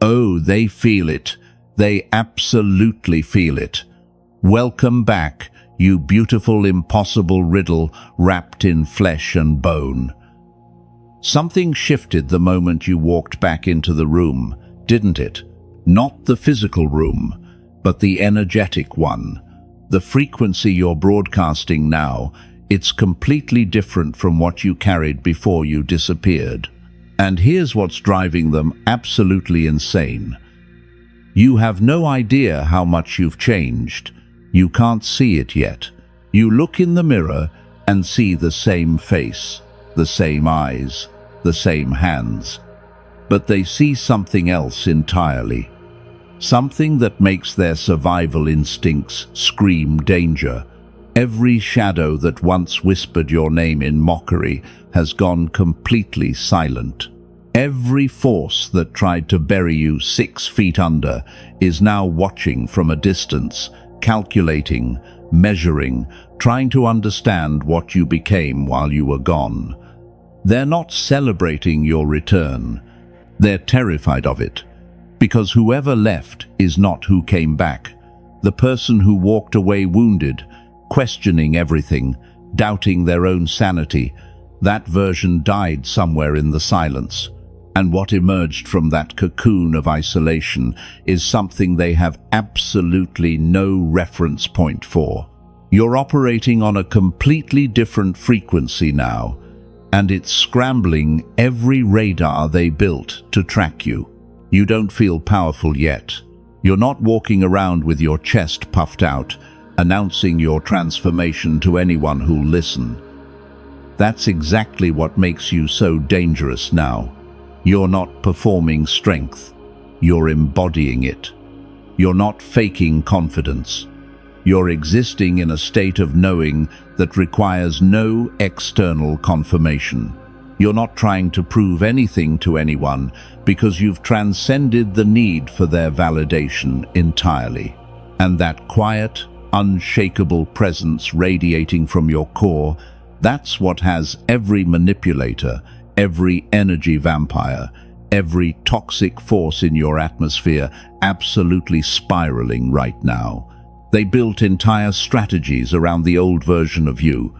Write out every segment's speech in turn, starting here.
Oh, they feel it. They absolutely feel it. Welcome back, you beautiful impossible riddle wrapped in flesh and bone. Something shifted the moment you walked back into the room, didn't it? Not the physical room, but the energetic one. The frequency you're broadcasting now, it's completely different from what you carried before you disappeared. And here's what's driving them absolutely insane. You have no idea how much you've changed. You can't see it yet. You look in the mirror and see the same face, the same eyes, the same hands. But they see something else entirely. Something that makes their survival instincts scream danger. Every shadow that once whispered your name in mockery has gone completely silent. Every force that tried to bury you 6 feet under is now watching from a distance, calculating, measuring, trying to understand what you became while you were gone. They're not celebrating your return. They're terrified of it, because whoever left is not who came back. The person who walked away wounded, questioning everything, doubting their own sanity, that version died somewhere in the silence. And what emerged from that cocoon of isolation is something they have absolutely no reference point for. You're operating on a completely different frequency now, and it's scrambling every radar they built to track you. You don't feel powerful yet. You're not walking around with your chest puffed out, announcing your transformation to anyone who'll listen. That's exactly what makes you so dangerous now. You're not performing strength. You're embodying it. You're not faking confidence. You're existing in a state of knowing that requires no external confirmation. You're not trying to prove anything to anyone because you've transcended the need for their validation entirely. And that quiet, unshakable presence radiating from your core, that's what has every manipulator, every energy vampire, every toxic force in your atmosphere absolutely spiraling right now. They built entire strategies around the old version of you.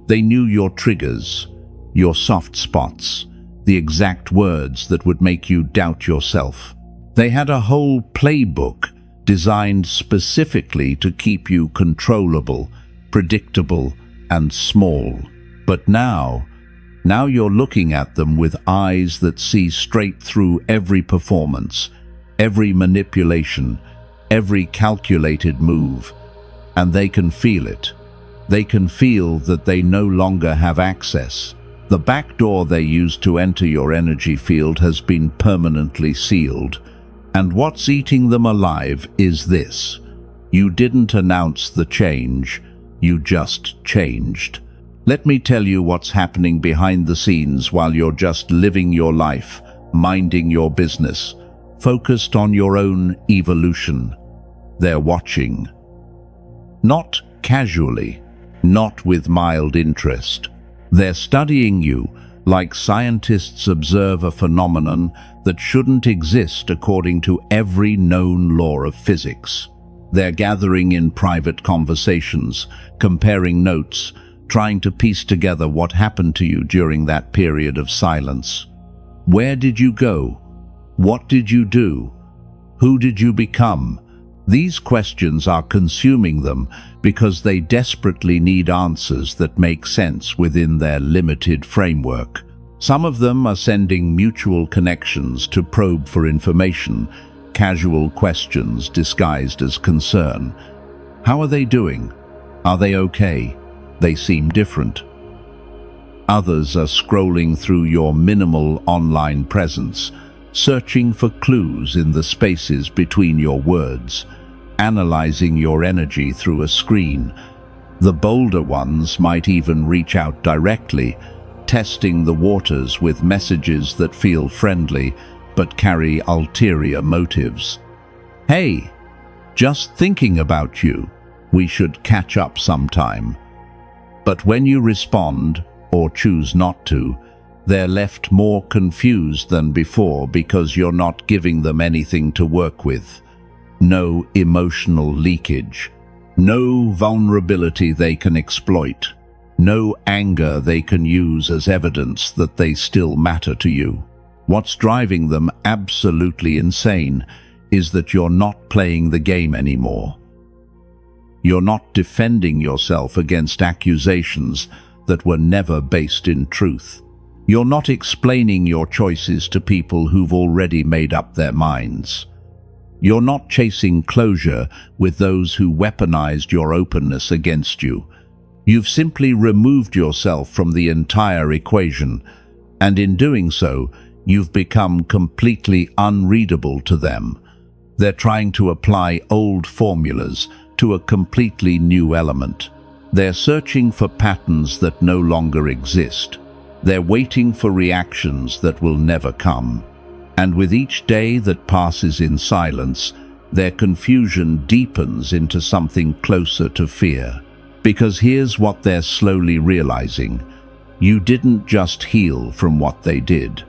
They knew your triggers, your soft spots, the exact words that would make you doubt yourself. They had a whole playbook designed specifically to keep you controllable, predictable, and small. But now you're looking at them with eyes that see straight through every performance, every manipulation, every calculated move, and they can feel it. They can feel that they no longer have access. The back door they used to enter your energy field has been permanently sealed. And what's eating them alive is this. You didn't announce the change, you just changed. Let me tell you what's happening behind the scenes while you're just living your life, minding your business, focused on your own evolution. They're watching. Not casually, not with mild interest. They're studying you like scientists observe a phenomenon that shouldn't exist according to every known law of physics. They're gathering in private conversations, comparing notes, trying to piece together what happened to you during that period of silence. Where did you go? What did you do? Who did you become? These questions are consuming them because they desperately need answers that make sense within their limited framework. Some of them are sending mutual connections to probe for information, casual questions disguised as concern. How are they doing? Are they okay? They seem different. Others are scrolling through your minimal online presence, searching for clues in the spaces between your words, analyzing your energy through a screen. The bolder ones might even reach out directly, testing the waters with messages that feel friendly but carry ulterior motives. Hey, just thinking about you. We should catch up sometime. But when you respond, or choose not to, They're left more confused than before because you're not giving them anything to work with. No emotional leakage. No vulnerability they can exploit. No anger they can use as evidence that they still matter to you. What's driving them absolutely insane is that you're not playing the game anymore. You're not defending yourself against accusations that were never based in truth. You're not explaining your choices to people who've already made up their minds. You're not chasing closure with those who weaponized your openness against you. You've simply removed yourself from the entire equation, and in doing so, you've become completely unreadable to them. They're trying to apply old formulas to a completely new element. They're searching for patterns that no longer exist. They're waiting for reactions that will never come. And with each day that passes in silence, their confusion deepens into something closer to fear. Because here's what they're slowly realizing. You didn't just heal from what they did.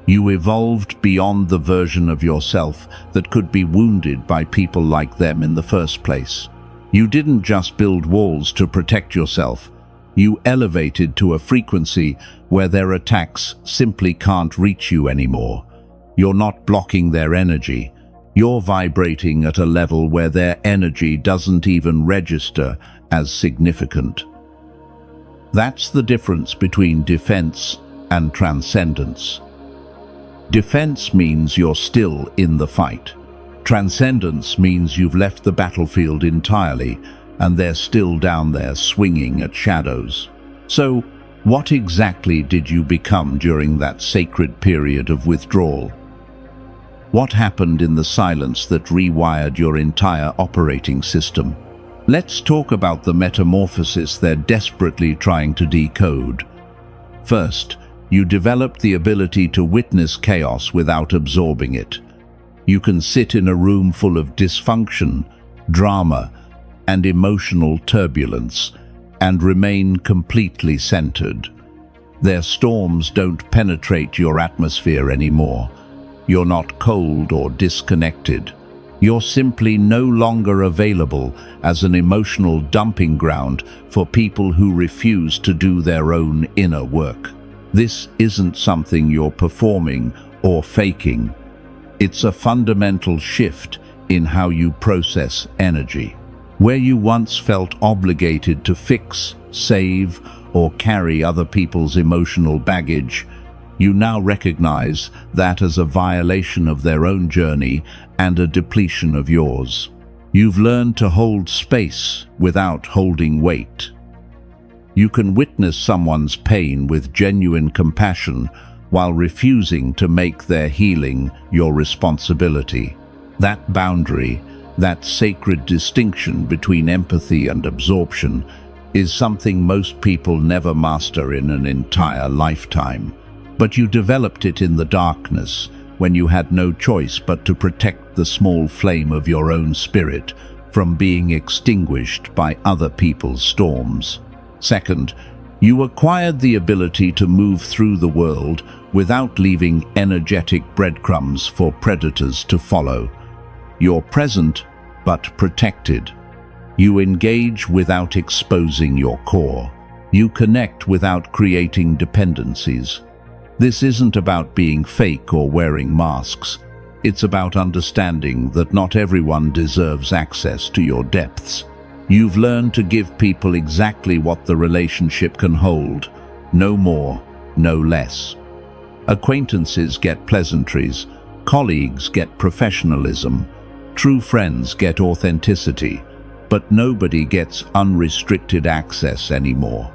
You evolved beyond the version of yourself that could be wounded by people like them in the first place. You didn't just build walls to protect yourself. You elevated to a frequency where their attacks simply can't reach you anymore. You're not blocking their energy. You're vibrating at a level where their energy doesn't even register as significant. That's the difference between defense and transcendence. Defense means you're still in the fight. Transcendence means you've left the battlefield entirely and they're still down there swinging at shadows. So, what exactly did you become during that sacred period of withdrawal? What happened in the silence that rewired your entire operating system? Let's talk about the metamorphosis they're desperately trying to decode. First, you developed the ability to witness chaos without absorbing it. You can sit in a room full of dysfunction, drama, and emotional turbulence, and remain completely centered. Their storms don't penetrate your atmosphere anymore. You're not cold or disconnected. You're simply no longer available as an emotional dumping ground for people who refuse to do their own inner work. This isn't something you're performing or faking. It's a fundamental shift in how you process energy. Where you once felt obligated to fix, save, or carry other people's emotional baggage, you now recognize that as a violation of their own journey and a depletion of yours. You've learned to hold space without holding weight. You can witness someone's pain with genuine compassion while refusing to make their healing your responsibility. That boundary, that sacred distinction between empathy and absorption, is something most people never master in an entire lifetime. But you developed it in the darkness, when you had no choice but to protect the small flame of your own spirit from being extinguished by other people's storms. Second, you acquired the ability to move through the world without leaving energetic breadcrumbs for predators to follow. You're present, but protected. You engage without exposing your core. You connect without creating dependencies. This isn't about being fake or wearing masks. It's about understanding that not everyone deserves access to your depths. You've learned to give people exactly what the relationship can hold, no more, no less. Acquaintances get pleasantries, colleagues get professionalism, true friends get authenticity, but nobody gets unrestricted access anymore.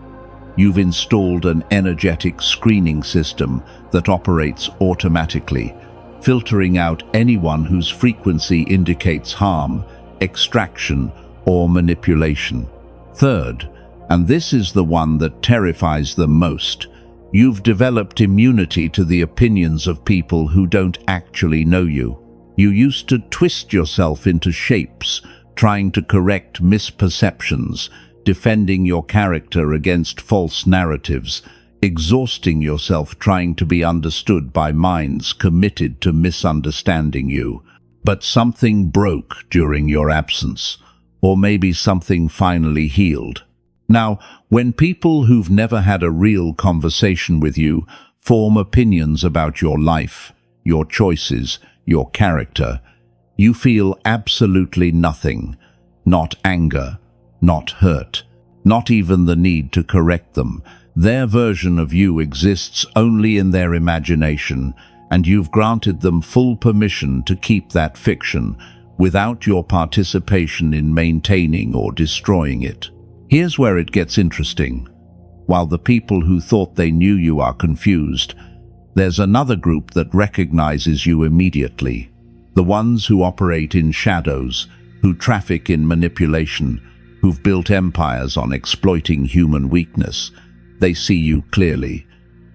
You've installed an energetic screening system that operates automatically, filtering out anyone whose frequency indicates harm, extraction, or manipulation. Third, and this is the one that terrifies them most, you've developed immunity to the opinions of people who don't actually know you. You used to twist yourself into shapes, trying to correct misperceptions, defending your character against false narratives, exhausting yourself trying to be understood by minds committed to misunderstanding you. But something broke during your absence, or maybe something finally healed. Now, when people who've never had a real conversation with you form opinions about your life, your choices, your character, you feel absolutely nothing. Not anger, not hurt, not even the need to correct them. Their version of you exists only in their imagination, and you've granted them full permission to keep that fiction without your participation in maintaining or destroying it. Here's where it gets interesting. While the people who thought they knew you are confused, there's another group that recognizes you immediately. The ones who operate in shadows, who traffic in manipulation, who've built empires on exploiting human weakness. They see you clearly,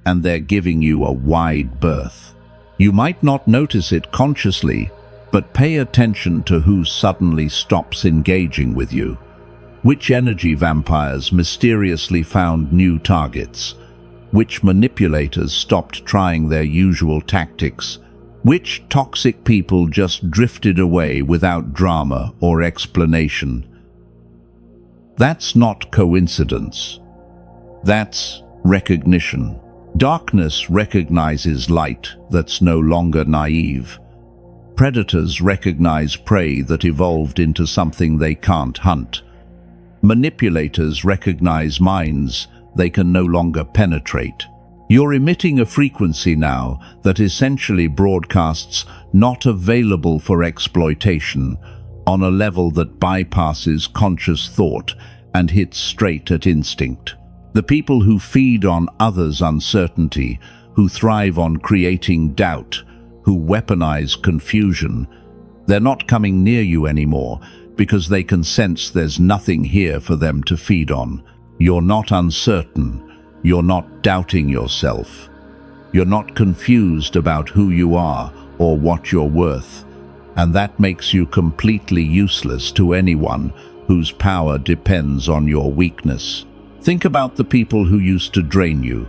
and they're giving you a wide berth. You might not notice it consciously, but pay attention to who suddenly stops engaging with you. Which energy vampires mysteriously found new targets? Which manipulators stopped trying their usual tactics? Which toxic people just drifted away without drama or explanation? That's not coincidence. That's recognition. Darkness recognizes light that's no longer naive. Predators recognize prey that evolved into something they can't hunt. Manipulators recognize minds they can no longer penetrate. You're emitting a frequency now that essentially broadcasts not available for exploitation on a level that bypasses conscious thought and hits straight at instinct. The people who feed on others' uncertainty, who thrive on creating doubt, who weaponize confusion, they're not coming near you anymore because they can sense there's nothing here for them to feed on. You're not uncertain. You're not doubting yourself. You're not confused about who you are or what you're worth. And that makes you completely useless to anyone whose power depends on your weakness. Think about the people who used to drain you,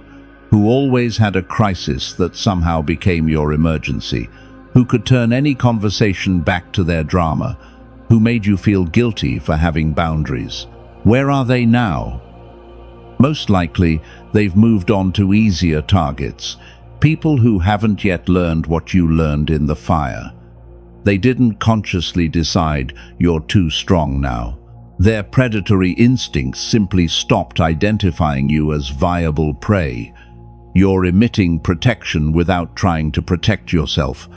who always had a crisis that somehow became your emergency, who could turn any conversation back to their drama, who made you feel guilty for having boundaries. Where are they now? Most likely, they've moved on to easier targets, people who haven't yet learned what you learned in the fire. They didn't consciously decide you're too strong now. Their predatory instincts simply stopped identifying you as viable prey. You're emitting protection without trying to protect yourself.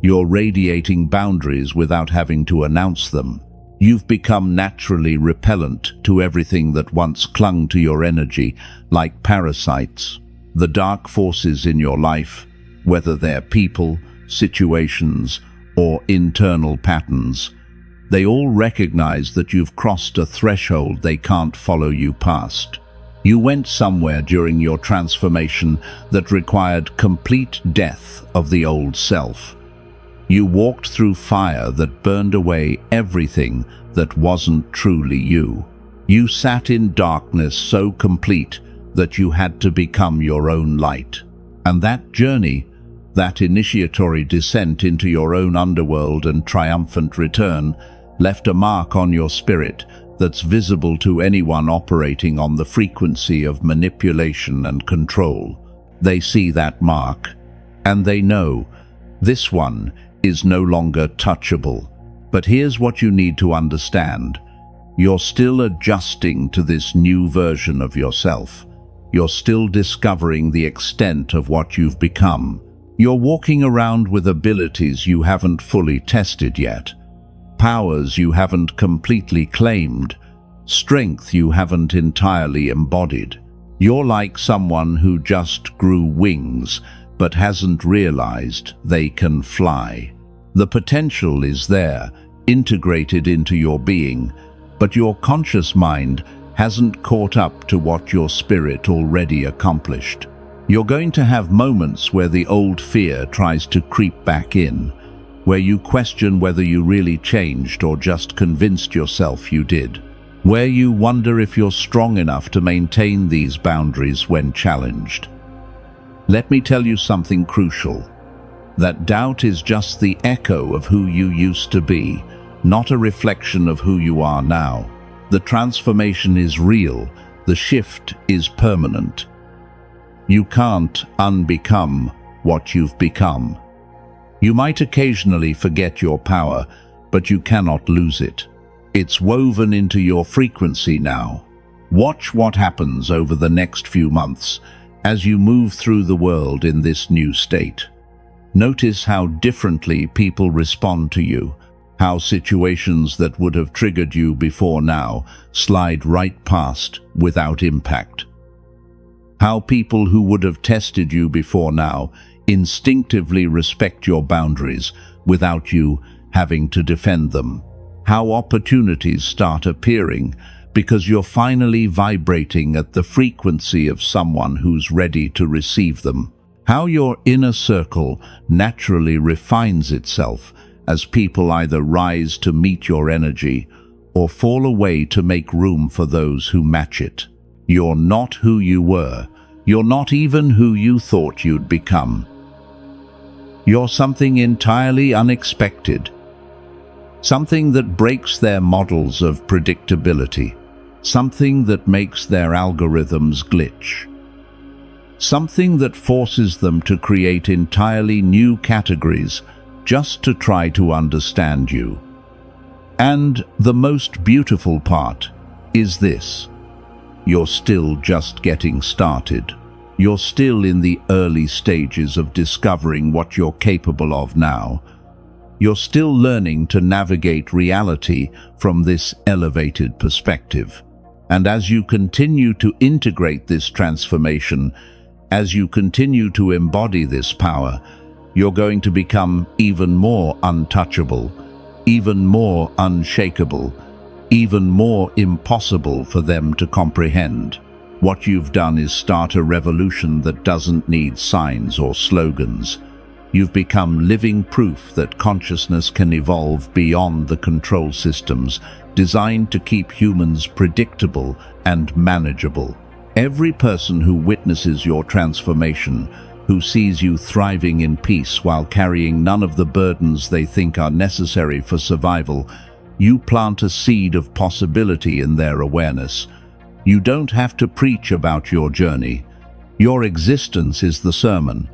You're radiating boundaries without having to announce them. You've become naturally repellent to everything that once clung to your energy, like parasites. The dark forces in your life, whether they're people, situations, or internal patterns, they all recognize that you've crossed a threshold they can't follow you past. You went somewhere during your transformation that required complete death of the old self. You walked through fire that burned away everything that wasn't truly you. You sat in darkness so complete that you had to become your own light. And that journey, that initiatory descent into your own underworld and triumphant return, left a mark on your spirit that's visible to anyone operating on the frequency of manipulation and control. They see that mark, and they know this one is no longer touchable. But here's what you need to understand. You're still adjusting to this new version of yourself. You're still discovering the extent of what you've become. You're walking around with abilities you haven't fully tested yet, powers you haven't completely claimed, strength you haven't entirely embodied. You're like someone who just grew wings but hasn't realized they can fly. The potential is there, integrated into your being, but your conscious mind hasn't caught up to what your spirit already accomplished. You're going to have moments where the old fear tries to creep back in, where you question whether you really changed or just convinced yourself you did. where you wonder if you're strong enough to maintain these boundaries when challenged. Let me tell you something crucial. That doubt is just the echo of who you used to be, not a reflection of who you are now. The transformation is real, the shift is permanent. You can't unbecome what you've become. You might occasionally forget your power, but you cannot lose it. It's woven into your frequency now. Watch what happens over the next few months as you move through the world in this new state. Notice how differently people respond to you, how situations that would have triggered you before now slide right past without impact. How people who would have tested you before now instinctively respect your boundaries without you having to defend them. How opportunities start appearing because you're finally vibrating at the frequency of someone who's ready to receive them. How your inner circle naturally refines itself as people either rise to meet your energy or fall away to make room for those who match it. You're not who you were. You're not even who you thought you'd become. You're something entirely unexpected. Something that breaks their models of predictability. Something that makes their algorithms glitch. Something that forces them to create entirely new categories just to try to understand you. And the most beautiful part is this: you're still just getting started. You're still in the early stages of discovering what you're capable of now. You're still learning to navigate reality from this elevated perspective. And as you continue to integrate this transformation, as you continue to embody this power, you're going to become even more untouchable, even more unshakable, even more impossible for them to comprehend. What you've done is start a revolution that doesn't need signs or slogans. You've become living proof that consciousness can evolve beyond the control systems designed to keep humans predictable and manageable. Every person who witnesses your transformation, who sees you thriving in peace while carrying none of the burdens they think are necessary for survival, you plant a seed of possibility in their awareness. You don't have to preach about your journey. Your existence is the sermon.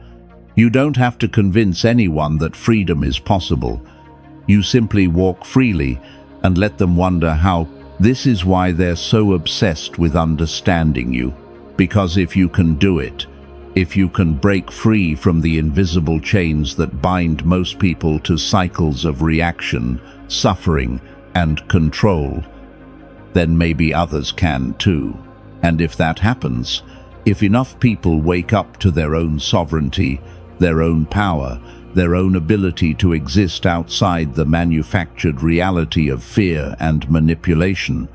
You don't have to convince anyone that freedom is possible. You simply walk freely and let them wonder how. This is why they're so obsessed with understanding you. Because if you can do it, if you can break free from the invisible chains that bind most people to cycles of reaction, suffering, and control, then maybe others can too. And if that happens, if enough people wake up to their own sovereignty, their own power, their own ability to exist outside the manufactured reality of fear and manipulation,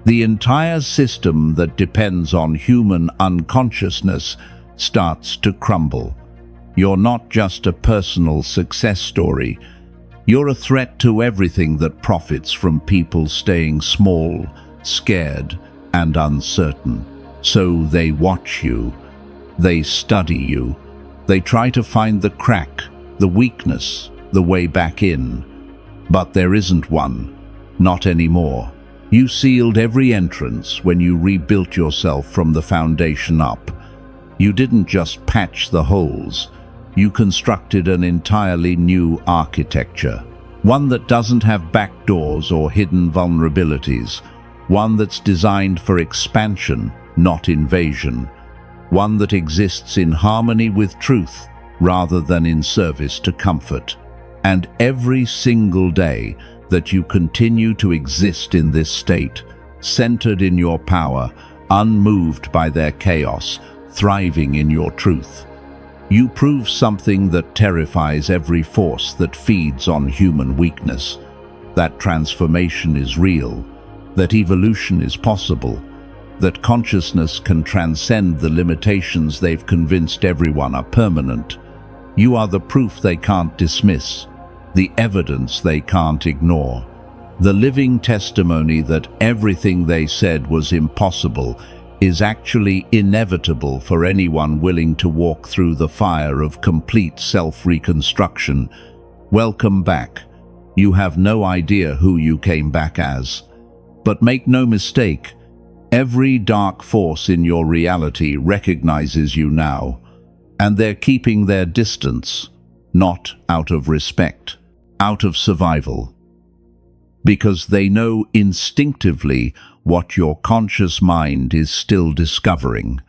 the entire system that depends on human unconsciousness starts to crumble. You're not just a personal success story. You're a threat to everything that profits from people staying small, scared, and uncertain. So they watch you, they study you, they try to find the crack, the weakness, the way back in. But there isn't one, not anymore. You sealed every entrance when you rebuilt yourself from the foundation up. You didn't just patch the holes, you constructed an entirely new architecture. One that doesn't have back doors or hidden vulnerabilities. One that's designed for expansion, not invasion. One that exists in harmony with truth rather than in service to comfort. And every single day that you continue to exist in this state, centered in your power, unmoved by their chaos, thriving in your truth, you prove something that terrifies every force that feeds on human weakness. That transformation is real, that evolution is possible, that consciousness can transcend the limitations they've convinced everyone are permanent. You are the proof they can't dismiss, the evidence they can't ignore. The living testimony that everything they said was impossible is actually inevitable for anyone willing to walk through the fire of complete self-reconstruction. Welcome back. You have no idea who you came back as. But make no mistake, every dark force in your reality recognizes you now, and they're keeping their distance, not out of respect, out of survival. Because they know instinctively what your conscious mind is still discovering.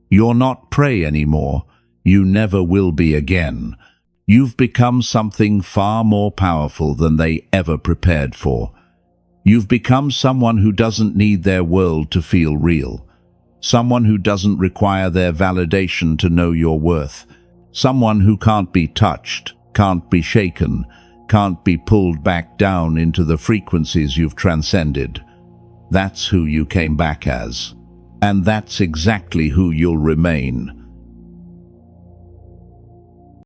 You're not prey anymore. You never will be again. You've become something far more powerful than they ever prepared for. You've become someone who doesn't need their world to feel real. Someone who doesn't require their validation to know your worth. Someone who can't be touched, can't be shaken, can't be pulled back down into the frequencies you've transcended. That's who you came back as. And that's exactly who you'll remain.